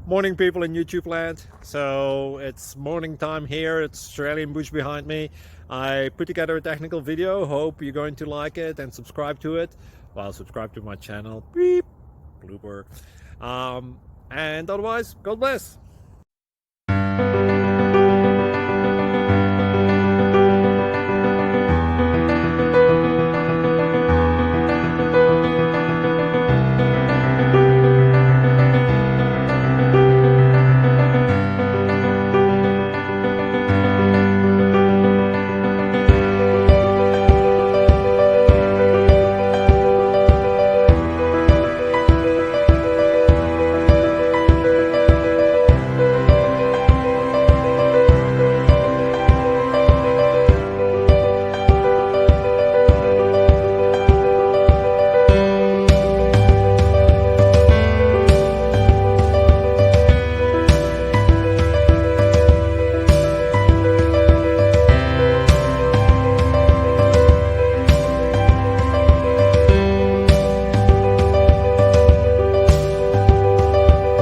Morning, people in YouTube land. So it's morning time here. It's Australian bush behind me. I put together a technical video. Hope you're going to like it and subscribe to it. Well, subscribe to my channel. Beep. Blooper. And otherwise, God bless.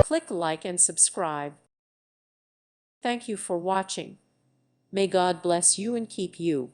Click like and subscribe. Thank you for watching. May God bless you and keep you.